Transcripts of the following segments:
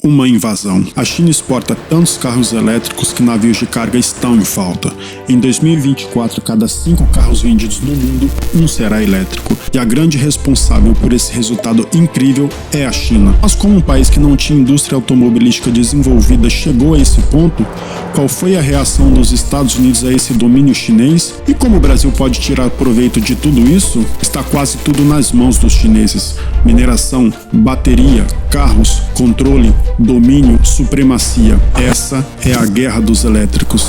Uma invasão. A China exporta tantos carros elétricos que navios de carga estão em falta. Em 2024, cada 5 carros vendidos no mundo, um será elétrico. E a grande responsável por esse resultado incrível é a China. Mas como um país que não tinha indústria automobilística desenvolvida chegou a esse ponto, qual foi a reação dos Estados Unidos a esse domínio chinês? E como o Brasil pode tirar proveito de tudo isso? Está quase tudo nas mãos dos chineses. Mineração, bateria, carros, controle, domínio, supremacia. Essa é a guerra dos elétricos.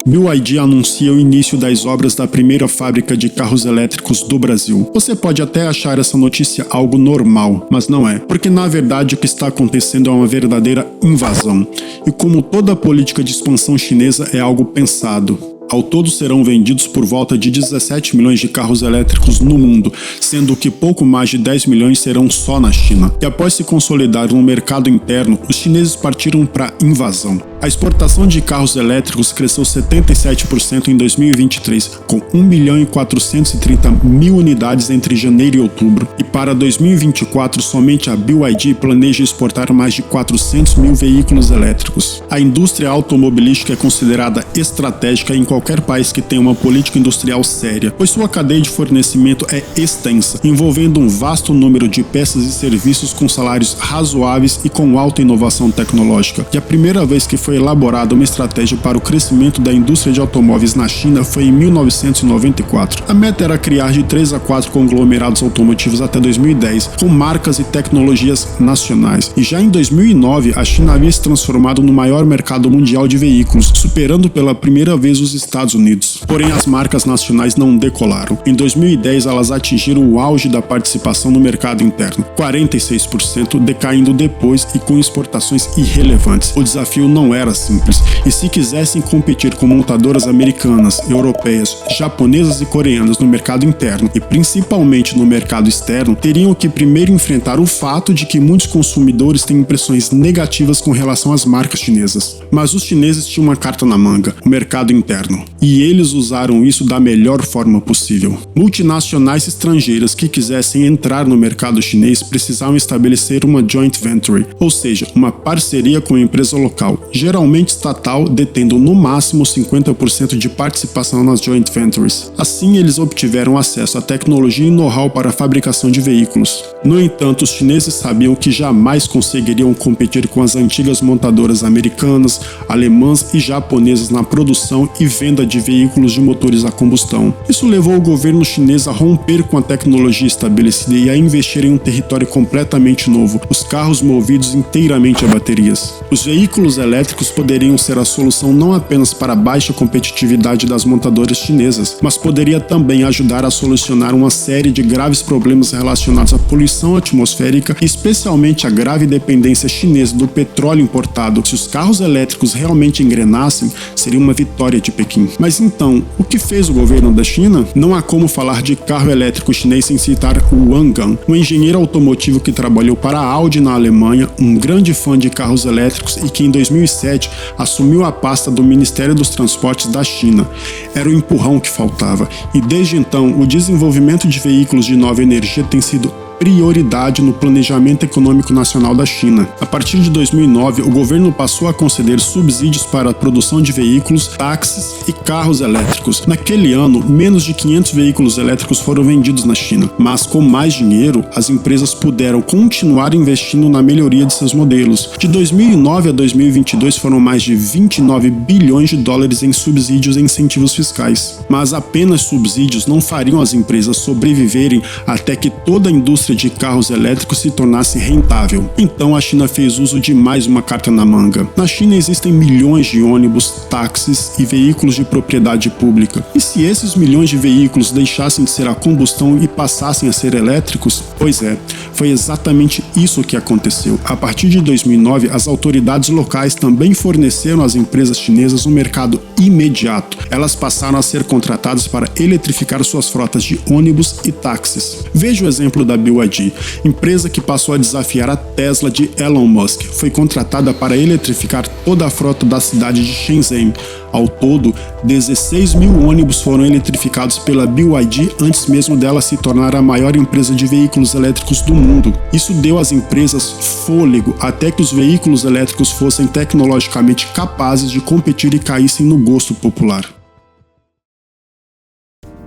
BYD anuncia o início das obras da primeira fábrica de carros elétricos do Brasil. Você pode até achar essa notícia algo normal, mas não é, porque na verdade o que está acontecendo é uma verdadeira invasão. E como toda política de expansão chinesa é algo pensado. Ao todo serão vendidos por volta de 17 milhões de carros elétricos no mundo, sendo que pouco mais de 10 milhões serão só na China. E após se consolidar no mercado interno, os chineses partiram para a invasão. A exportação de carros elétricos cresceu 77% em 2023, com 1.430.000 unidades entre janeiro e outubro. E para 2024, somente a BYD planeja exportar mais de 400.000 veículos elétricos. A indústria automobilística é considerada estratégica em qualquer país que tenha uma política industrial séria, pois sua cadeia de fornecimento é extensa, envolvendo um vasto número de peças e serviços com salários razoáveis e com alta inovação tecnológica. E a primeira vez que foi elaborada uma estratégia para o crescimento da indústria de automóveis na China foi em 1994. A meta era criar de 3 a 4 conglomerados automotivos até 2010, com marcas e tecnologias nacionais. E já em 2009, a China havia se transformado no maior mercado mundial de veículos, superando pela primeira vez os Estados Unidos. Porém, as marcas nacionais não decolaram. Em 2010, elas atingiram o auge da participação no mercado interno, 46%, decaindo depois e com exportações irrelevantes. O desafio não era simples, e se quisessem competir com montadoras americanas, europeias, japonesas e coreanas no mercado interno e principalmente no mercado externo, teriam que primeiro enfrentar o fato de que muitos consumidores têm impressões negativas com relação às marcas chinesas. Mas os chineses tinham uma carta na manga, o mercado interno, e eles usaram isso da melhor forma possível. Multinacionais estrangeiras que quisessem entrar no mercado chinês precisavam estabelecer uma joint venture, ou seja, uma parceria com a empresa local, geralmente estatal, detendo no máximo 50% de participação nas joint ventures. Assim, eles obtiveram acesso à tecnologia e know-how para a fabricação de veículos. No entanto, os chineses sabiam que jamais conseguiriam competir com as antigas montadoras americanas, alemãs e japonesas na produção e venda de veículos de motores a combustão. Isso levou o governo chinês a romper com a tecnologia estabelecida e a investir em um território completamente novo, os carros movidos inteiramente a baterias. Os veículos elétricos poderiam ser a solução não apenas para a baixa competitividade das montadoras chinesas, mas poderia também ajudar a solucionar uma série de graves problemas relacionados à poluição atmosférica e especialmente a grave dependência chinesa do petróleo importado. Se os carros elétricos realmente engrenassem, seria uma vitória de Pequim. Mas então, o que fez o governo da China? Não há como falar de carro elétrico chinês sem citar Wang Gang, um engenheiro automotivo que trabalhou para a Audi na Alemanha, um grande fã de carros elétricos e que em 2007 assumiu a pasta do Ministério dos Transportes da China. Era o empurrão que faltava, e desde então o desenvolvimento de veículos de nova energia tem sido prioridade no planejamento econômico nacional da China. A partir de 2009, o governo passou a conceder subsídios para a produção de veículos, táxis e carros elétricos. Naquele ano, menos de 500 veículos elétricos foram vendidos na China, mas com mais dinheiro, as empresas puderam continuar investindo na melhoria de seus modelos. De 2009 a 2022 foram mais de 29 bilhões de dólares em subsídios e incentivos fiscais. Mas apenas subsídios não fariam as empresas sobreviverem até que toda a indústria de carros elétricos se tornasse rentável. Então a China fez uso de mais uma carta na manga. Na China existem milhões de ônibus, táxis e veículos de propriedade pública. E se esses milhões de veículos deixassem de ser a combustão e passassem a ser elétricos? Pois é, foi exatamente isso que aconteceu. A partir de 2009, as autoridades locais também forneceram às empresas chinesas um mercado imediato. Elas passaram a ser contratadas para eletrificar suas frotas de ônibus e táxis. Veja o exemplo da BYD BYD, empresa que passou a desafiar a Tesla de Elon Musk. Foi contratada para eletrificar toda a frota da cidade de Shenzhen. Ao todo, 16 mil ônibus foram eletrificados pela BYD antes mesmo dela se tornar a maior empresa de veículos elétricos do mundo. Isso deu às empresas fôlego até que os veículos elétricos fossem tecnologicamente capazes de competir e caíssem no gosto popular.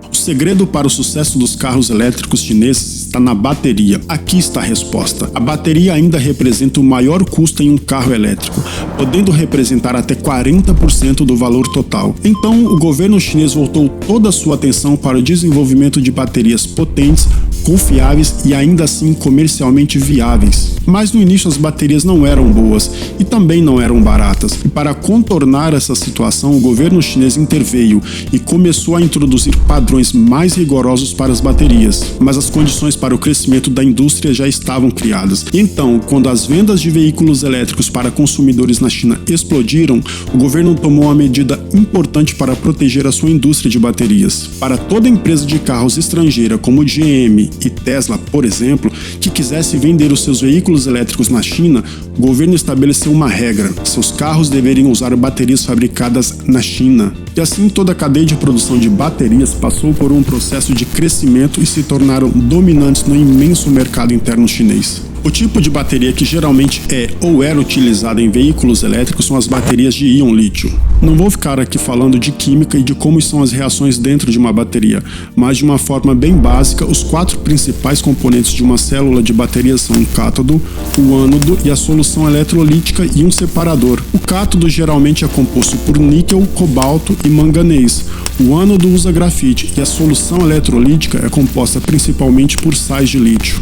O segredo para o sucesso dos carros elétricos chineses está na bateria. Aqui está a resposta. A bateria ainda representa o maior custo em um carro elétrico, podendo representar até 40% do valor total. Então, o governo chinês voltou toda a sua atenção para o desenvolvimento de baterias potentes, confiáveis e ainda assim comercialmente viáveis. Mas no início as baterias não eram boas e também não eram baratas. E para contornar essa situação, o governo chinês interveio e começou a introduzir padrões mais rigorosos para as baterias. Mas as condições para o crescimento da indústria já estavam criadas. Então, quando as vendas de veículos elétricos para consumidores na China explodiram, o governo tomou uma medida importante para proteger a sua indústria de baterias. Para toda empresa de carros estrangeira, como GM e Tesla, por exemplo, que quisesse vender os seus veículos elétricos na China, o governo estabeleceu uma regra: seus carros deveriam usar baterias fabricadas na China. E assim toda a cadeia de produção de baterias passou por um processo de crescimento e se tornaram dominantes no imenso mercado interno chinês. O tipo de bateria que geralmente é ou era utilizada em veículos elétricos são as baterias de íon lítio. Não vou ficar aqui falando de química e de como são as reações dentro de uma bateria, mas de uma forma bem básica, os 4 principais componentes de uma célula de bateria são o cátodo, o ânodo e a solução eletrolítica e um separador. O cátodo geralmente é composto por níquel, cobalto e manganês. O ânodo usa grafite e a solução eletrolítica é composta principalmente por sais de lítio.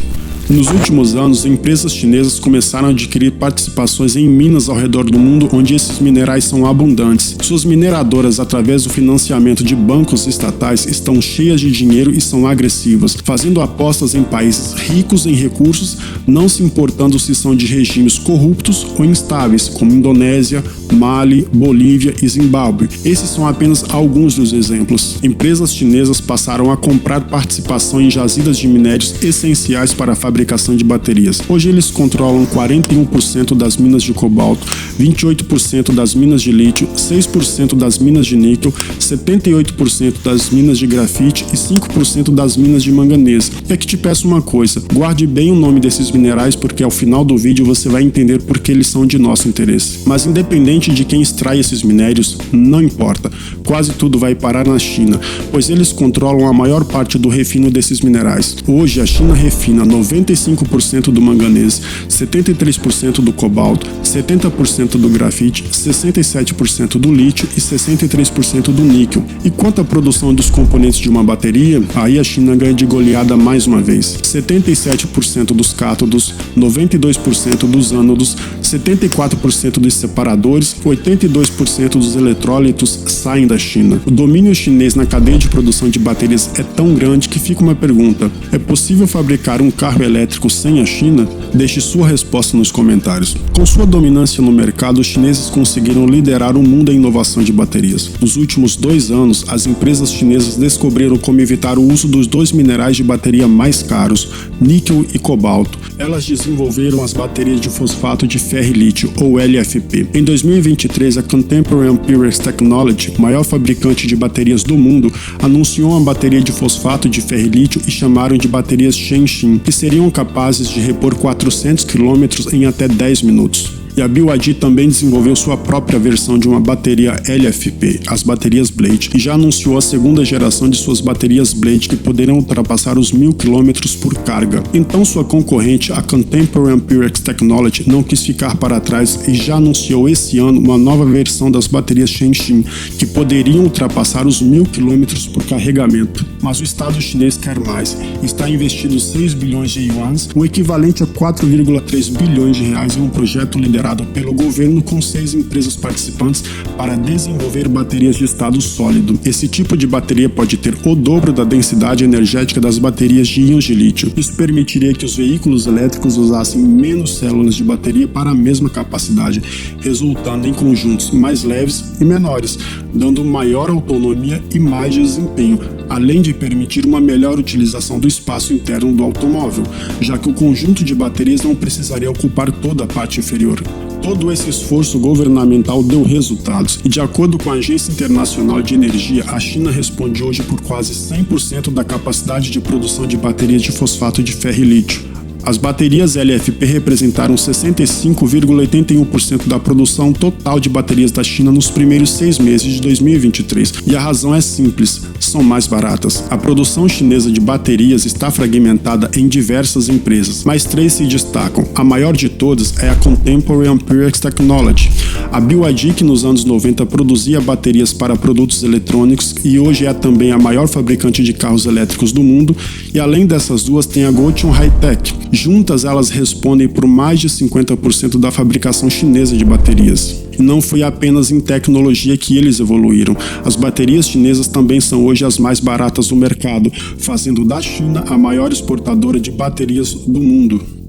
Nos últimos anos, empresas chinesas começaram a adquirir participações em minas ao redor do mundo onde esses minerais são abundantes. Suas mineradoras, através do financiamento de bancos estatais, estão cheias de dinheiro e são agressivas, fazendo apostas em países ricos em recursos, não se importando se são de regimes corruptos ou instáveis, como Indonésia, Mali, Bolívia e Zimbábue. Esses são apenas alguns dos exemplos. Empresas chinesas passaram a comprar participação em jazidas de minérios essenciais para a fabricação de baterias. Hoje eles controlam 41% das minas de cobalto, 28% das minas de lítio, 6% das minas de níquel, 78% das minas de grafite e 5% das minas de manganês. É que te peço uma coisa, guarde bem o nome desses minerais porque ao final do vídeo você vai entender por que eles são de nosso interesse. Mas independente de quem extrai esses minérios, não importa, quase tudo vai parar na China, pois eles controlam a maior parte do refino desses minerais. Hoje a China refina 95% do manganês, 73% do cobalto, 70% do grafite, 67% do lítio e 63% do níquel. E quanto à produção dos componentes de uma bateria, aí a China ganha de goleada mais uma vez. 77% dos cátodos, 92% dos ânodos, 74% dos separadores, 82% dos eletrólitos saem da China. O domínio chinês na cadeia de produção de baterias é tão grande que fica uma pergunta: é possível fabricar um carro elétrico sem a China? Deixe sua resposta nos comentários. Com sua dominância no mercado, os chineses conseguiram liderar o mundo em inovação de baterias. Nos últimos 2 anos, as empresas chinesas descobriram como evitar o uso dos 2 minerais de bateria mais caros, níquel e cobalto. Elas desenvolveram as baterias de fosfato de ferro e lítio, ou LFP. Em 2023, a Contemporary Amperex Technology, maior fabricante de baterias do mundo, anunciou uma bateria de fosfato de ferro e lítio e chamaram de baterias Shenxin, que seriam capazes de repor 400 km em até 10 minutos. E a BYD também desenvolveu sua própria versão de uma bateria LFP, as baterias Blade, e já anunciou a 2ª geração de suas baterias Blade que poderão ultrapassar os 1000 km por carga. Então sua concorrente, a Contemporary Amperex Technology, não quis ficar para trás e já anunciou esse ano uma nova versão das baterias Shenxin, que poderiam ultrapassar os 1000 km por carregamento. Mas o Estado chinês quer mais, está investindo 6 bilhões de yuans, o equivalente a 4,3 bilhões de reais em um projeto liderado pelo governo com 6 empresas participantes para desenvolver baterias de estado sólido. Esse tipo de bateria pode ter o dobro da densidade energética das baterias de íons de lítio. Isso permitiria que os veículos elétricos usassem menos células de bateria para a mesma capacidade, resultando em conjuntos mais leves e menores, dando maior autonomia e mais desempenho, além de permitir uma melhor utilização do espaço interno do automóvel, já que o conjunto de baterias não precisaria ocupar toda a parte inferior. Todo esse esforço governamental deu resultados, e de acordo com a Agência Internacional de Energia, a China responde hoje por quase 100% da capacidade de produção de baterias de fosfato de ferro e lítio. As baterias LFP representaram 65,81% da produção total de baterias da China nos primeiros 6 meses de 2023, e a razão é simples: são mais baratas. A produção chinesa de baterias está fragmentada em diversas empresas, mas 3 se destacam. A maior de todas é a Contemporary Amperex Technology. A BYD, que nos anos 90 produzia baterias para produtos eletrônicos e hoje é também a maior fabricante de carros elétricos do mundo, e além dessas duas tem a Gotion High-Tech. Juntas, elas respondem por mais de 50% da fabricação chinesa de baterias. E não foi apenas em tecnologia que eles evoluíram. As baterias chinesas também são hoje as mais baratas do mercado, fazendo da China a maior exportadora de baterias do mundo.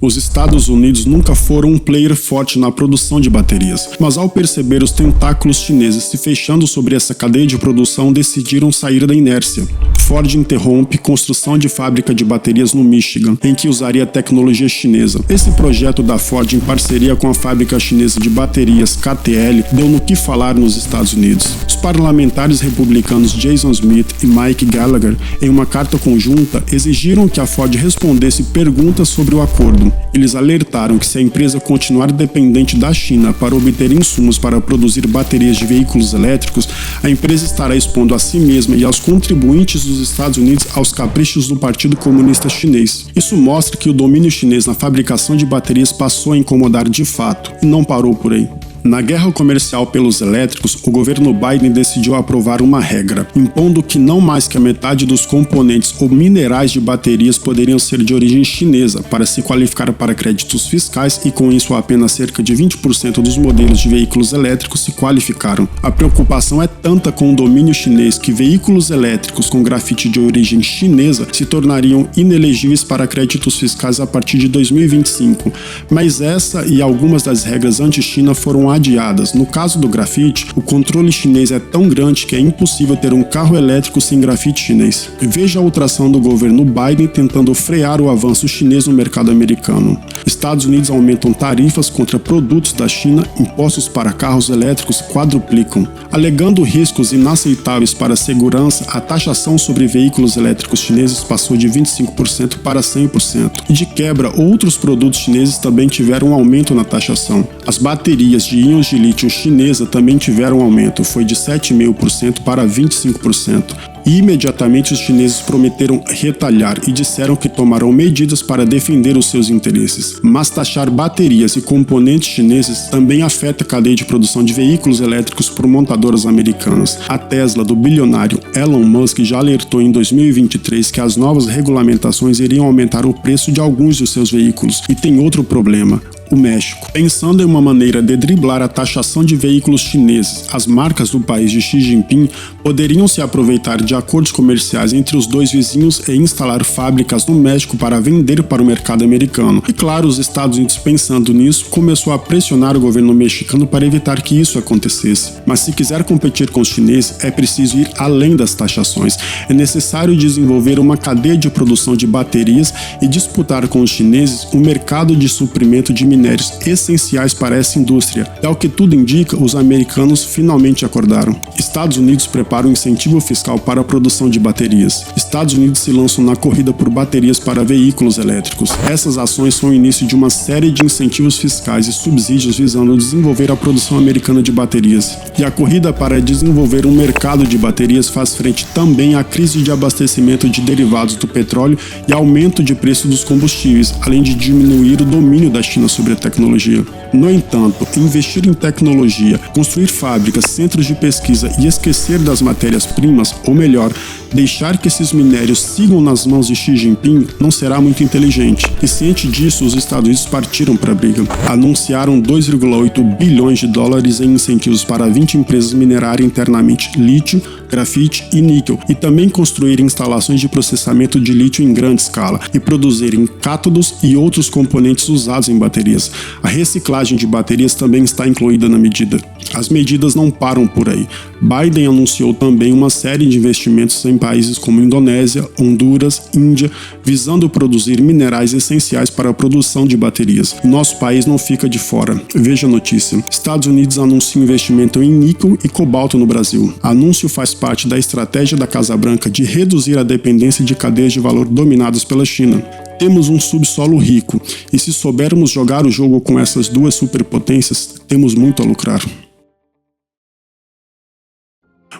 Os Estados Unidos nunca foram um player forte na produção de baterias, mas ao perceber os tentáculos chineses se fechando sobre essa cadeia de produção, decidiram sair da inércia. Ford interrompe construção de fábrica de baterias no Michigan, em que usaria tecnologia chinesa. Esse projeto da Ford, em parceria com a fábrica chinesa de baterias KTL, deu no que falar nos Estados Unidos. Os parlamentares republicanos Jason Smith e Mike Gallagher, em uma carta conjunta, exigiram que a Ford respondesse perguntas sobre o acordo. Eles alertaram que se a empresa continuar dependente da China para obter insumos para produzir baterias de veículos elétricos, a empresa estará expondo a si mesma e aos contribuintes dos Estados Unidos aos caprichos do Partido Comunista Chinês. Isso mostra que o domínio chinês na fabricação de baterias passou a incomodar de fato, e não parou por aí. Na guerra comercial pelos elétricos, o governo Biden decidiu aprovar uma regra, impondo que não mais que a metade dos componentes ou minerais de baterias poderiam ser de origem chinesa para se qualificar para créditos fiscais, e com isso apenas cerca de 20% dos modelos de veículos elétricos se qualificaram. A preocupação é tanta com o domínio chinês que veículos elétricos com grafite de origem chinesa se tornariam inelegíveis para créditos fiscais a partir de 2025, mas essa e algumas das regras anti-China foram adiadas. No caso do grafite, o controle chinês é tão grande que é impossível ter um carro elétrico sem grafite chinês. Veja a ultrassom do governo Biden tentando frear o avanço chinês no mercado americano. Estados Unidos aumentam tarifas contra produtos da China, impostos para carros elétricos quadruplicam. Alegando riscos inaceitáveis para a segurança, a taxação sobre veículos elétricos chineses passou de 25% para 100%. E de quebra, outros produtos chineses também tiveram um aumento na taxação. As baterias de íons de lítio chinesa também tiveram um aumento, foi de 7,5% para 25%. E imediatamente os chineses prometeram retalhar e disseram que tomarão medidas para defender os seus interesses. Mas taxar baterias e componentes chineses também afeta a cadeia de produção de veículos elétricos por montadoras americanas. A Tesla, do bilionário Elon Musk, já alertou em 2023 que as novas regulamentações iriam aumentar o preço de alguns de seus veículos. E tem outro problema: o México. Pensando em uma maneira de driblar a taxação de veículos chineses, as marcas do país de Xi Jinping poderiam se aproveitar de acordos comerciais entre os dois vizinhos e instalar fábricas no México para vender para o mercado americano. E claro, os Estados Unidos, pensando nisso, começou a pressionar o governo mexicano para evitar que isso acontecesse. Mas se quiser competir com os chineses, é preciso ir além das taxações. É necessário desenvolver uma cadeia de produção de baterias e disputar com os chineses o mercado de suprimento de minérios essenciais para essa indústria. E ao que tudo indica, os americanos finalmente acordaram. Estados Unidos prepara um incentivo fiscal para a produção de baterias. Estados Unidos se lançam na corrida por baterias para veículos elétricos. Essas ações são o início de uma série de incentivos fiscais e subsídios visando desenvolver a produção americana de baterias. E a corrida para desenvolver um mercado de baterias faz frente também à crise de abastecimento de derivados do petróleo e aumento de preço dos combustíveis, além de diminuir o domínio da China sobre a tecnologia. No entanto, investir em tecnologia, construir fábricas, centros de pesquisa e esquecer das matérias-primas, ou melhor, deixar que esses minérios sigam nas mãos de Xi Jinping, não será muito inteligente. E ciente disso, os Estados Unidos partiram para a briga. Anunciaram 2,8 bilhões de dólares em incentivos para 20 empresas minerarem internamente lítio, grafite e níquel, e também construir instalações de processamento de lítio em grande escala e produzirem cátodos e outros componentes usados em baterias. A reciclagem de baterias também está incluída na medida. As medidas não param por aí. Biden anunciou também uma série de investimentos em países como Indonésia, Honduras, Índia, visando produzir minerais essenciais para a produção de baterias. Nosso país não fica de fora. Veja a notícia. Estados Unidos anuncia investimento em níquel e cobalto no Brasil. Anúncio faz parte da estratégia da Casa Branca de reduzir a dependência de cadeias de valor dominadas pela China. Temos um subsolo rico, e se soubermos jogar o jogo com essas duas superpotências, temos muito a lucrar.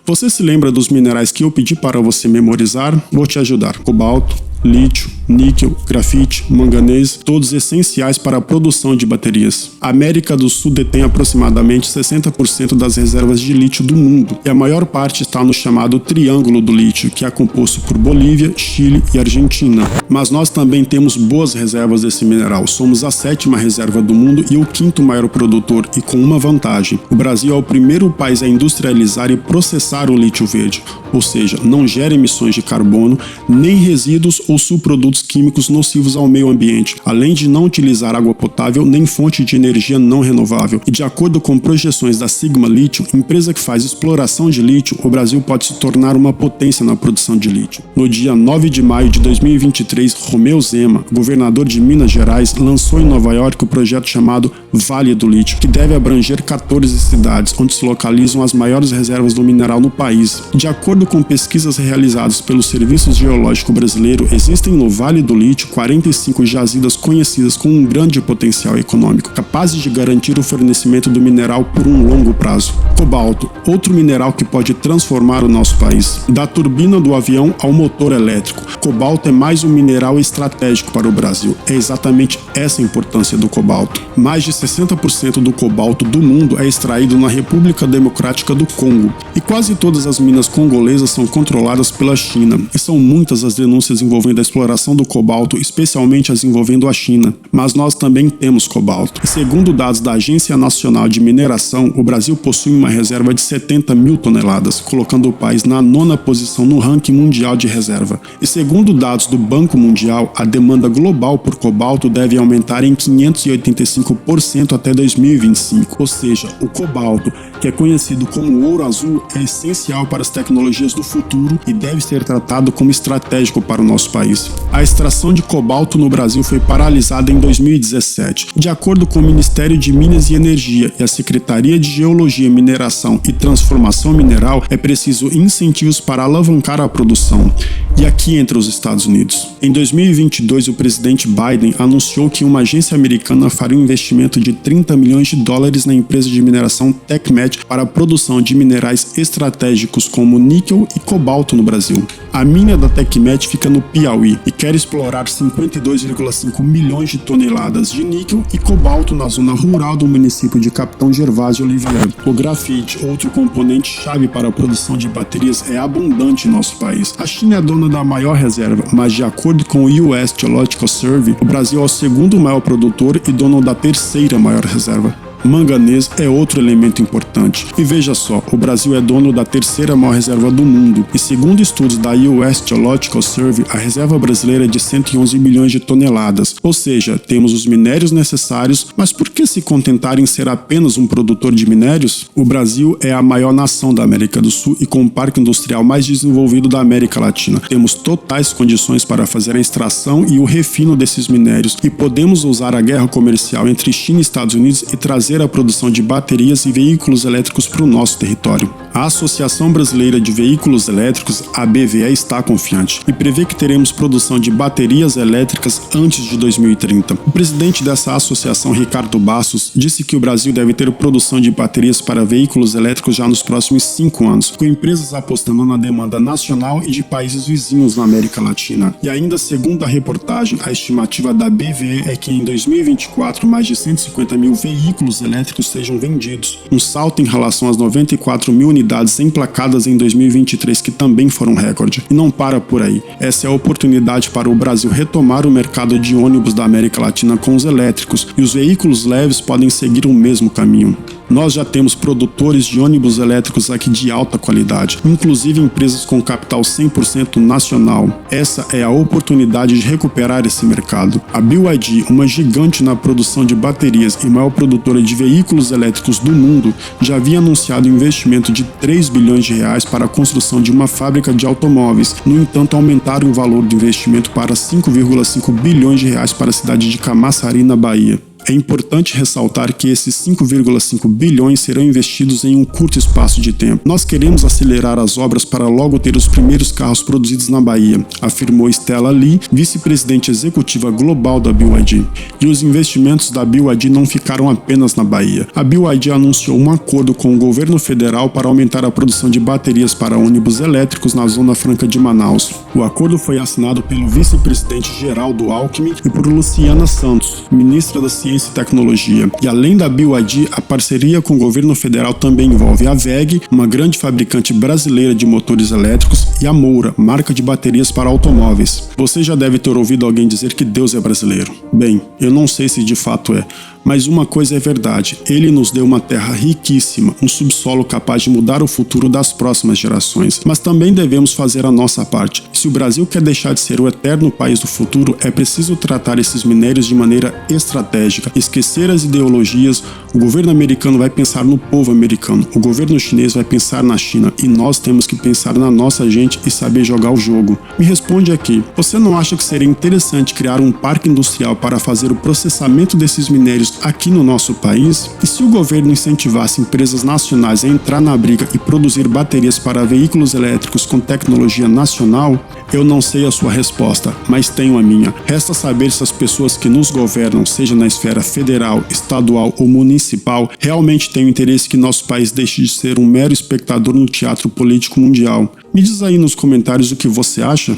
Você se lembra dos minerais que eu pedi para você memorizar? Vou te ajudar. Cobalto, lítio, níquel, grafite, manganês, todos essenciais para a produção de baterias. A América do Sul detém aproximadamente 60% das reservas de lítio do mundo, e a maior parte está no chamado Triângulo do Lítio, que é composto por Bolívia, Chile e Argentina. Mas nós também temos boas reservas desse mineral. Somos a 7ª reserva do mundo e o 5º maior produtor, e com uma vantagem: o Brasil é o primeiro país a industrializar e processar o lítio verde, ou seja, não gera emissões de carbono, nem resíduos ou subprodutos químicos nocivos ao meio ambiente, além de não utilizar água potável nem fonte de energia não renovável. E de acordo com projeções da Sigma Lithium, empresa que faz exploração de lítio, o Brasil pode se tornar uma potência na produção de lítio. No dia 9 de maio de 2023, Romeu Zema, governador de Minas Gerais, lançou em Nova York o projeto chamado Vale do Lítio, que deve abranger 14 cidades, onde se localizam as maiores reservas do mineral no país. De acordo com pesquisas realizadas pelo Serviço Geológico Brasileiro, existem no Vale do Lítio 45 jazidas conhecidas com um grande potencial econômico, capazes de garantir o fornecimento do mineral por um longo prazo. Cobalto, outro mineral que pode transformar o nosso país. Da turbina do avião ao motor elétrico, cobalto é mais um mineral estratégico para o Brasil. É exatamente essa a importância do cobalto. Mais de 60% do cobalto do mundo é extraído na República Democrática do Congo, e quase todas as minas congolesas são controladas pela China, e são muitas as denúncias envolvendo a exploração do cobalto, especialmente as envolvendo a China. Mas nós também temos cobalto. E segundo dados da Agência Nacional de Mineração, o Brasil possui uma reserva de 70 mil toneladas, colocando o país na 9ª posição no ranking mundial de reserva. E segundo dados do Banco Mundial, a demanda global por cobalto deve aumentar em 585% até 2025. Ou seja, o cobalto, que é conhecido como ouro azul, é essencial para as tecnologias do futuro e deve ser tratado como estratégico para o nosso país. A extração de cobalto no Brasil foi paralisada em 2017. De acordo com o Ministério de Minas e Energia e a Secretaria de Geologia, Mineração e Transformação Mineral, é preciso incentivos para alavancar a produção. E aqui entra os Estados Unidos. Em 2022, o presidente Biden anunciou que uma agência americana faria um investimento de 30 milhões de dólares na empresa de mineração TechMet para a produção de minerais estratégicos como níquel e cobalto no Brasil. A mina da TechMet fica no Piauí e quer explorar 52,5 milhões de toneladas de níquel e cobalto na zona rural do município de Capitão Gervásio Oliveira. O grafite, outro componente chave para a produção de baterias, é abundante em nosso país. A China é dona da maior reserva, mas de acordo com o US Geological Survey, o Brasil é o 2º maior produtor e dono da 3ª maior reserva. Manganês é outro elemento importante. E veja só, o Brasil é dono da 3ª maior reserva do mundo. E segundo estudos da US Geological Survey, a reserva brasileira é de 111 milhões de toneladas. Ou seja, temos os minérios necessários, mas por que se contentar em ser apenas um produtor de minérios? O Brasil é a maior nação da América do Sul e com o parque industrial mais desenvolvido da América Latina. Temos totais condições para fazer a extração e o refino desses minérios e podemos usar a guerra comercial entre China e Estados Unidos e trazer a produção de baterias e veículos elétricos para o nosso território. A Associação Brasileira de Veículos Elétricos, a ABVE, está confiante e prevê que teremos produção de baterias elétricas antes de 2030. O presidente dessa associação, Ricardo Bastos, disse que o Brasil deve ter produção de baterias para veículos elétricos já nos próximos 5 anos, com empresas apostando na demanda nacional e de países vizinhos na América Latina. E ainda segundo a reportagem, a estimativa da BVE é que em 2024 mais de 150 mil veículos elétricos sejam vendidos, um salto em relação às 94 mil unidades emplacadas em 2023, que também foram recorde. E não para por aí. Essa é a oportunidade para o Brasil retomar o mercado de ônibus da América Latina com os elétricos, e os veículos leves podem seguir o mesmo caminho. Nós já temos produtores de ônibus elétricos aqui de alta qualidade, inclusive empresas com capital 100% nacional. Essa é a oportunidade de recuperar esse mercado. A BYD, uma gigante na produção de baterias e maior produtora de veículos elétricos do mundo, já havia anunciado um investimento de 3 bilhões de reais para a construção de uma fábrica de automóveis. No entanto, aumentaram o valor do investimento para 5,5 bilhões de reais para a cidade de Camaçari, na Bahia. É importante ressaltar que esses 5,5 bilhões serão investidos em um curto espaço de tempo. Nós queremos acelerar as obras para logo ter os primeiros carros produzidos na Bahia, afirmou Stella Lee, vice-presidente executiva global da BYD. E os investimentos da BYD não ficaram apenas na Bahia. A BYD anunciou um acordo com o governo federal para aumentar a produção de baterias para ônibus elétricos na Zona Franca de Manaus. O acordo foi assinado pelo vice-presidente Geraldo Alckmin e por Luciana Santos, ministra da Ciência e Tecnologia. E além da BYD, a parceria com o governo federal também envolve a WEG, uma grande fabricante brasileira de motores elétricos, e a Moura, marca de baterias para automóveis. Você já deve ter ouvido alguém dizer que Deus é brasileiro. Bem, eu não sei se de fato é, mas uma coisa é verdade, ele nos deu uma terra riquíssima, um subsolo capaz de mudar o futuro das próximas gerações. Mas também devemos fazer a nossa parte. Se o Brasil quer deixar de ser o eterno país do futuro, é preciso tratar esses minérios de maneira estratégica, esquecer as ideologias. O governo americano vai pensar no povo americano, o governo chinês vai pensar na China, e nós temos que pensar na nossa gente e saber jogar o jogo. Me responde aqui, você não acha que seria interessante criar um parque industrial para fazer o processamento desses minérios aqui no nosso país? E se o governo incentivasse empresas nacionais a entrar na briga e produzir baterias para veículos elétricos com tecnologia nacional? Eu não sei a sua resposta, mas tenho a minha. Resta saber se as pessoas que nos governam, seja na esfera federal, estadual ou municipal, realmente têm o interesse que nosso país deixe de ser um mero espectador no teatro político mundial. Me diz aí nos comentários o que você acha.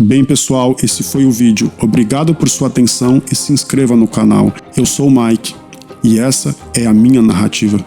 Bem pessoal, esse foi o vídeo. Obrigado por sua atenção e se inscreva no canal. Eu sou o Mike e essa é a minha narrativa.